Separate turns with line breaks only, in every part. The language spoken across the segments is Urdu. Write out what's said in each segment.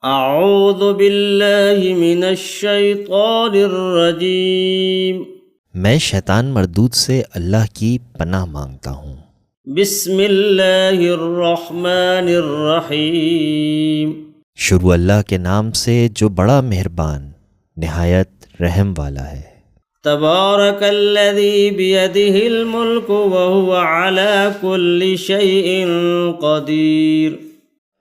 اعوذ باللہ من الشیطان الرجیم
میں شیطان مردود سے اللہ کی پناہ مانگتا ہوں۔
بسم اللہ الرحمن الرحیم
شروع اللہ کے نام سے جو بڑا مہربان نہایت رحم والا ہے۔
تبارک الذی بیدہ الملک وہو علی کل شیء قدیر۔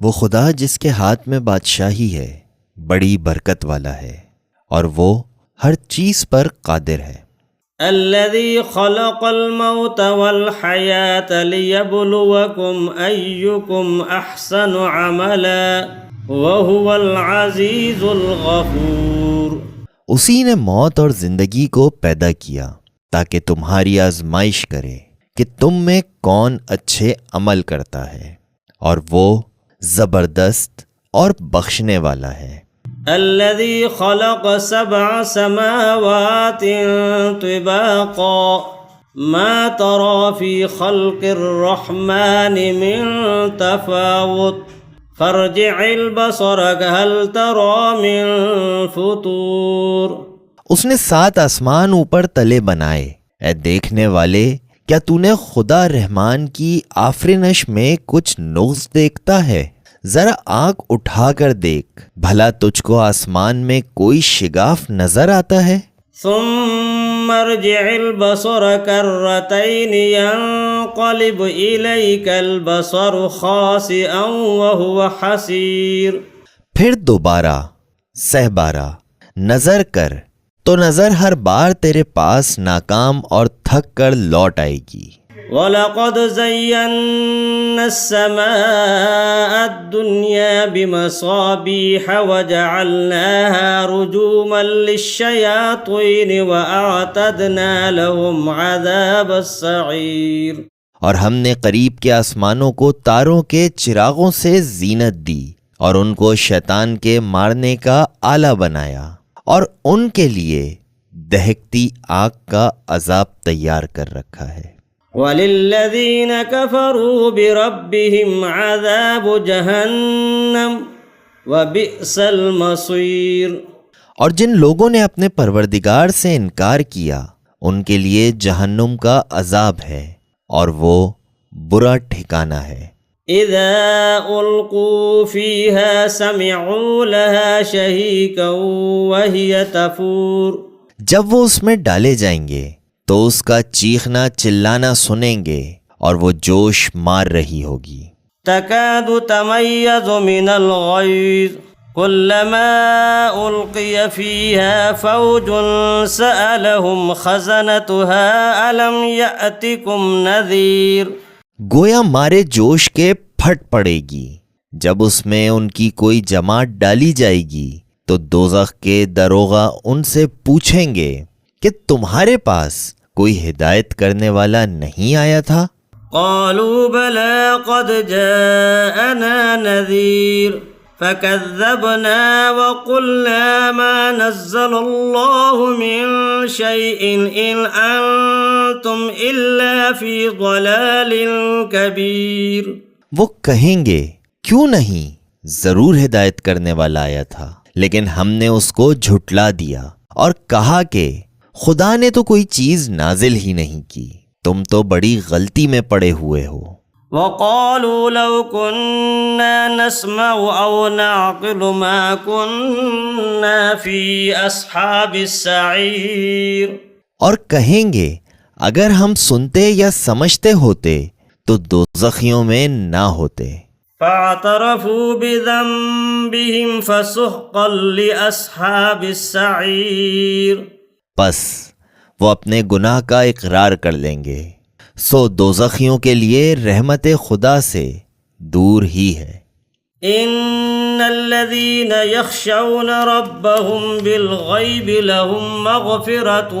وہ خدا جس کے ہاتھ میں بادشاہی ہے بڑی برکت والا ہے اور وہ ہر چیز پر قادر ہے۔
الذی خلق الموت والحیاة لیبلوکم ایکم احسن عملا وہو العزیز الغفور۔
اسی نے موت اور زندگی کو پیدا کیا تاکہ تمہاری آزمائش کرے کہ تم میں کون اچھے عمل کرتا ہے، اور وہ زبردست اور بخشنے والا ہے۔
الذي خلق 7 سماوات طباقا ما ترى في خلق الرحمن من تفاوت فارجع البصر هل ترى من فطور۔
اس نے 7 آسمان اوپر تلے بنائے، اے دیکھنے والے کیا تو نے خدا رحمان کی آفرینش میں کچھ نقص دیکھتا ہے؟ ذرا آنکھ اٹھا کر دیکھ، بھلا تجھ کو آسمان میں کوئی شگاف نظر آتا ہے؟
ثم ارجع البصر كرتين ينقلب إليك البصر خاسئا وهو حسير۔
پھر دوبارہ 7 نظر کر تو نظر ہر بار تیرے پاس ناکام اور تھک کر لوٹ آئے گی۔
وَلَقَدْ زَيَّنَّا السَّمَاءَ الدُّنْيَا بِمَصَابِيحَ وَجَعَلْنَاهَا رُجُومًا لِلشَّيَاطِينِ وَأَعْتَدْنَا لَهُمْ عَذَابَ السَّعِيرِ۔
اور ہم نے قریب کے آسمانوں کو تاروں کے چراغوں سے زینت دی اور ان کو شیطان کے مارنے کا آلہ بنایا، اور ان کے لیے دہکتی آگ کا عذاب تیار کر رکھا ہے۔
وَلِلَّذِينَ كَفَرُوا بِرَبِّهِمْ عَذَابُ جَهَنَّمَ وَبِئْسَ الْمَصِيرُ۔
اور جن لوگوں نے اپنے پروردگار سے انکار کیا ان کے لیے جہنم کا عذاب ہے اور وہ برا ٹھکانہ ہے۔
اِذَا أُلْقُوا فِيهَا سَمِعُوا لَهَا شَهِيقًا وَهِيَ تَفُورُ۔
جب وہ اس میں ڈالے جائیں گے تو اس کا چیخنا چلانا سنیں گے اور وہ جوش مار رہی ہوگی۔
تَكَادُ تَمَيَّزُ مِنَ الْغَيْظِ كُلَّمَا أُلْقِيَ فِيهَا فَوْجٌ سَأَلَهُمْ خَزَنَتُهَا أَلَمْ يَأْتِكُمْ نَذِيرٌ۔
گویا مارے جوش کے پھٹ پڑے گی۔ جب اس میں ان کی کوئی جماعت ڈالی جائے گی تو دوزخ کے داروغہ ان سے پوچھیں گے کہ تمہارے پاس کوئی ہدایت کرنے والا نہیں آیا تھا؟
قالوا بلى قد جاءنا نذير فكذبنا وقلنا ما نزل الله من شيء إن أنتم إلا في ضلال كبير۔
وہ کہیں گے کیوں نہیں، ضرور ہدایت کرنے والا آیا تھا، لیکن ہم نے اس کو جھٹلا دیا اور کہا کہ خدا نے تو کوئی چیز نازل ہی نہیں کی، تم تو بڑی غلطی میں پڑے ہوئے ہو۔
وَقَالُوا لَوْ كُنَّا نَسْمَعُ أَوْ نَعْقِلُ مَا كُنَّا فِي أَصْحَابِ السَّعِيرِ۔ اور
کہیں گے اگر ہم سنتے یا سمجھتے ہوتے تو دوزخیوں میں نہ ہوتے۔
فَاعْتَرَفُوا بِذَنبِهِمْ فَسُحْقًا لِأَصْحَابِ السَّعِيرِ۔
پس وہ اپنے گناہ کا اقرار کر لیں گے، سو دوزخیوں کے لیے رحمت خدا سے دور ہی ہے۔
ان الذين يخشون ربهم بالغیب لهم مغفرة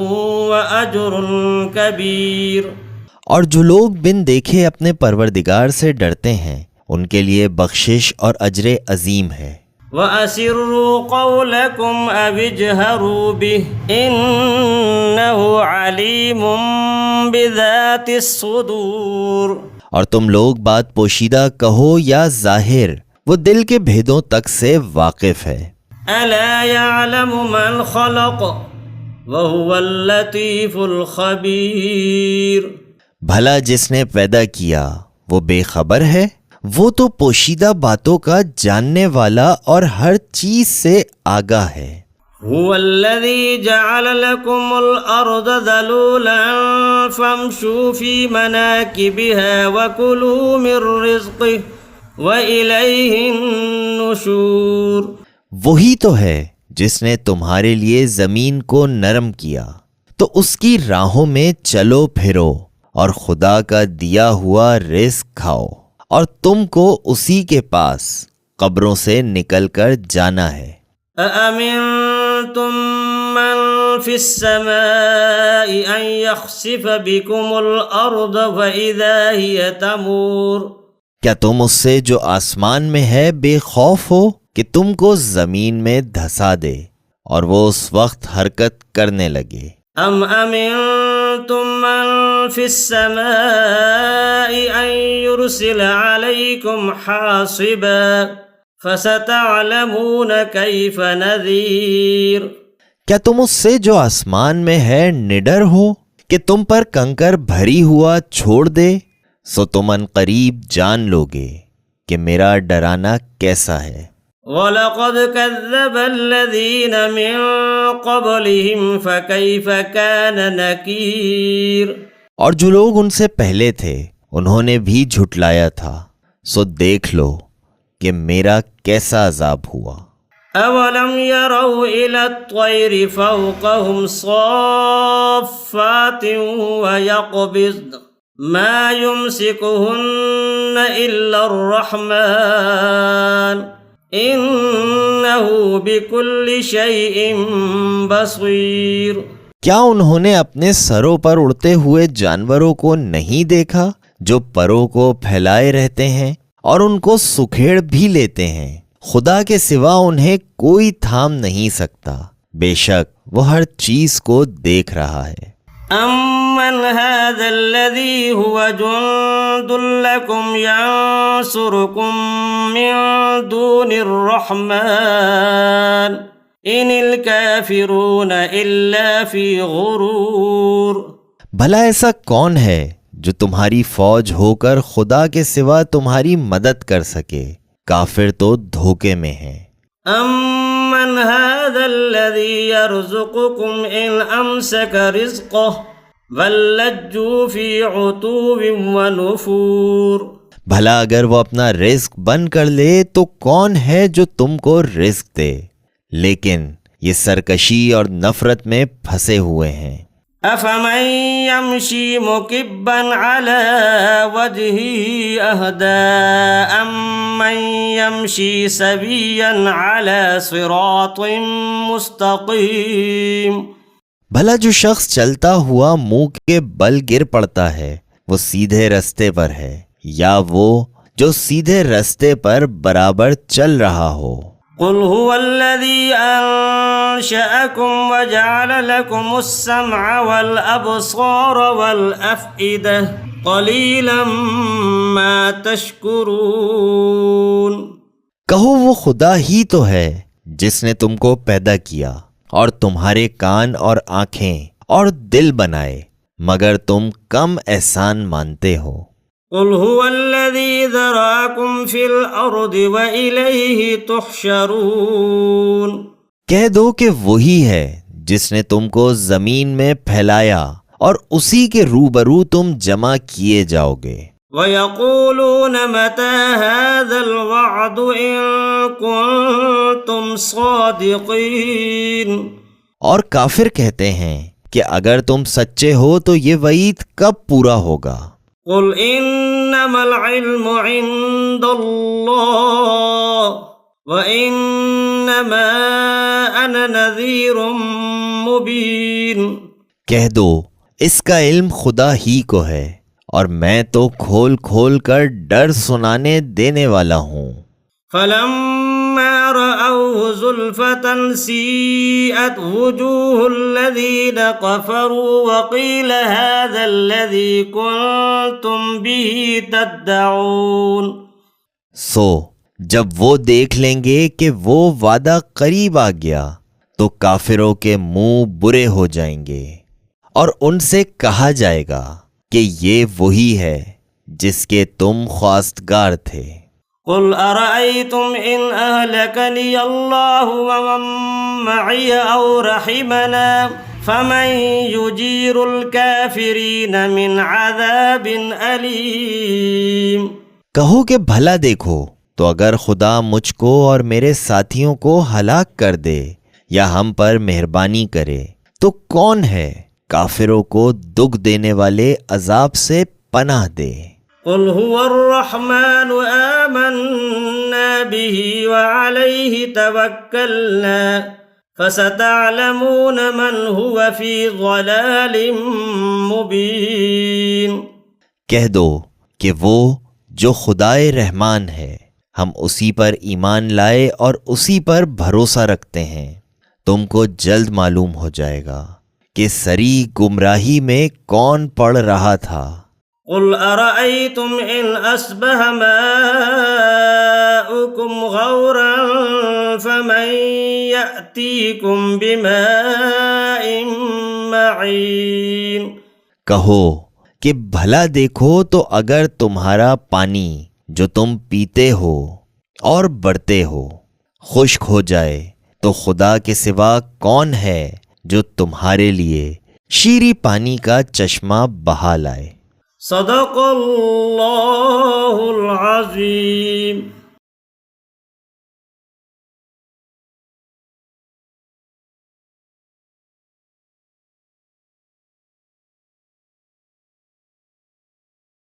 واجر کبیر۔
اور جو لوگ بن دیکھے اپنے پروردگار سے ڈرتے ہیں ان کے لیے بخشش اور اجر عظیم ہے۔
وَأَسِرُّوا قَوْلَكُمْ أَوِ اجْهَرُوا بِهِ إِنَّهُ عَلِيمٌ بِذَاتِ الصُّدُورِ۔
اور تم لوگ بات پوشیدہ کہو یا ظاہر، وہ دل کے بھیدوں تک سے واقف ہے۔
ألا يعلم من خلق وهو اللطيف الخبير۔
بھلا جس نے پیدا کیا وہ بے خبر ہے؟ وہ تو پوشیدہ باتوں کا جاننے والا اور ہر چیز سے آگاہ ہے۔
هو الذي جعل لكم الأرض ذلولا فامشوا في مناكبها وكلوا من رزقه وإليه النشور۔
وہی تو ہے جس نے تمہارے لیے زمین کو نرم کیا، تو اس کی راہوں میں چلو پھرو اور خدا کا دیا ہوا رزق کھاؤ، اور تم کو اسی کے پاس قبروں سے نکل کر جانا ہے۔
أأمنتم من في السماء أن يخسف بكم الأرض فإذا هي تمور۔
کیا تم اس سے جو آسمان میں ہے بے خوف ہو کہ تم کو زمین میں دھسا دے اور وہ اس وقت حرکت کرنے لگے؟
أم أمنتم من في السماء أن يرسل عليكم حاصبا فستعلمون كيف نذير۔
کیا تم اس سے جو آسمان میں ہے نڈر ہو کہ تم پر کنکر بھری ہوا چھوڑ دے؟ سو تم ان قریب جان لوگے کہ میرا ڈرانا کیسا ہے۔
وَلَقَدْ كَذَّبَ الَّذِينَ مِن قَبْلِهِمْ فَكَيْفَ كَانَ نَكِيرٌ۔
اور جو لوگ ان سے پہلے تھے انہوں نے بھی جھٹلایا تھا، سو دیکھ لو کہ میرا کیسا عذاب ہوا۔
أَوَلَمْ يَرَوْا إِلَى الطَّيْرِ فَوْقَهُمْ صَافَّاتٍ وَيَقْبِضْنَ مَا يُمْسِكُهُنَّ إِلَّا الرَّحْمَنُ إِنَّهُ بِكُلِّ شَيْءٍ بَصِيرٌ۔
کیا انہوں نے اپنے سروں پر اڑتے ہوئے جانوروں کو نہیں دیکھا جو پروں کو پھیلائے رہتے ہیں اور ان کو سکھیڑ بھی لیتے ہیں؟ خدا کے سوا انہیں کوئی تھام نہیں سکتا، بے شک وہ ہر چیز کو دیکھ رہا ہے۔
أَمَّنْ هَذَا الَّذِي هُوَ جُنْدٌ لَكُمْ يَنْصُرُكُمْ مِنْ دُونِ الرَّحْمَنِ إِنِ الْكَافِرُونَ إِلَّا فِي غُرُورٍ۔
بھلا ایسا کون ہے جو تمہاری فوج ہو کر خدا کے سوا تمہاری مدد کر سکے؟ کافر تو دھوکے میں ہیں۔
أَمَّنْ هَذَا الَّذِي يَرْزُقُكُمْ إِنْ أَمْسَكَ رِزْقَهُ بَل لَّجُّوا فِي عُتُوٍّ وَنُفُورٍ۔
بھلا اگر وہ اپنا رزق بند کر لے تو کون ہے جو تم کو رزق دے؟ لیکن یہ سرکشی اور نفرت میں پھنسے ہوئے ہیں۔
أَفَمَن يَمْشِي مُكِبًّا عَلَى وَجْهِهِ أَهْدَىٰ أَمَّن يَمْشِي سَوِيًّا عَلَى صِرَاطٍ مُّسْتَقِيمٍ۔
بھلا جو شخص چلتا ہوا منہ کے بل گر پڑتا ہے وہ سیدھے رستے پر ہے، یا وہ جو سیدھے رستے پر برابر چل رہا ہو؟
قل هو الذي أنشأكم وجعل لكم السمع والأبصار والأفئدة قليلا ما تشكرون۔
کہو وہ خدا ہی تو ہے جس نے تم کو پیدا کیا اور تمہارے کان اور آنکھیں اور دل بنائے، مگر تم کم احسان مانتے ہو۔
قل هو الذي ذرأكم في الأرض وإليه تحشرون۔
کہہ دو کہ وہی ہے جس نے تم کو زمین میں پھیلایا اور اسی کے روبرو تم جمع کیے جاؤ گے۔
وَيَقُولُونَ مَتَى هَذَا الْوَعْدُ إِن كُنتُمْ صَادِقِينَ۔
اور کافر کہتے ہیں کہ اگر تم سچے ہو تو یہ وعید کب پورا ہوگا؟
قل انما العلم عند اللہ وانما انا نذیر مبین۔
کہہ دو اس کا علم خدا ہی کو ہے اور میں تو کھول کھول کر ڈر سنانے دینے والا ہوں۔
فلما رأوه زلفة سيئت وجوه الذين كفروا وقيل هذا الذي كنتم به تدعون۔
سو جب وہ دیکھ لیں گے کہ وہ وعدہ قریب آ گیا تو کافروں کے منہ برے ہو جائیں گے اور ان سے کہا جائے گا کہ یہ وہی ہے جس کے تم خواستگار تھے۔
قل ارأيتم ان اهلكني الله ومن معي او رحمنا فمن يجير الكافرين من عذاب أليم۔
کہو کہ بھلا دیکھو تو اگر خدا مجھ کو اور میرے ساتھیوں کو ہلاک کر دے یا ہم پر مہربانی کرے تو کون ہے کافروں کو دکھ دینے والے عذاب سے پناہ دے۔
قل هو الرحمن آمنا به وعليه توكلنا فستعلمون من هو في ضلال مبين۔
کہہ دو کہ وہ جو خدائے رحمان ہے، ہم اسی پر ایمان لائے اور اسی پر بھروسہ رکھتے ہیں، تم کو جلد معلوم ہو جائے گا کہ سری گمراہی میں کون پڑ رہا تھا۔
قل ارأيتم ان اصبح ماؤكم غورا فمن يأتيكم بماء معين۔
کہو کہ بھلا دیکھو تو اگر تمہارا پانی جو تم پیتے ہو اور بڑھتے ہو خشک ہو جائے تو خدا کے سوا کون ہے جو تمہارے لیے شیریں پانی کا چشمہ بہا لائے۔
صدق اللہ العظیم۔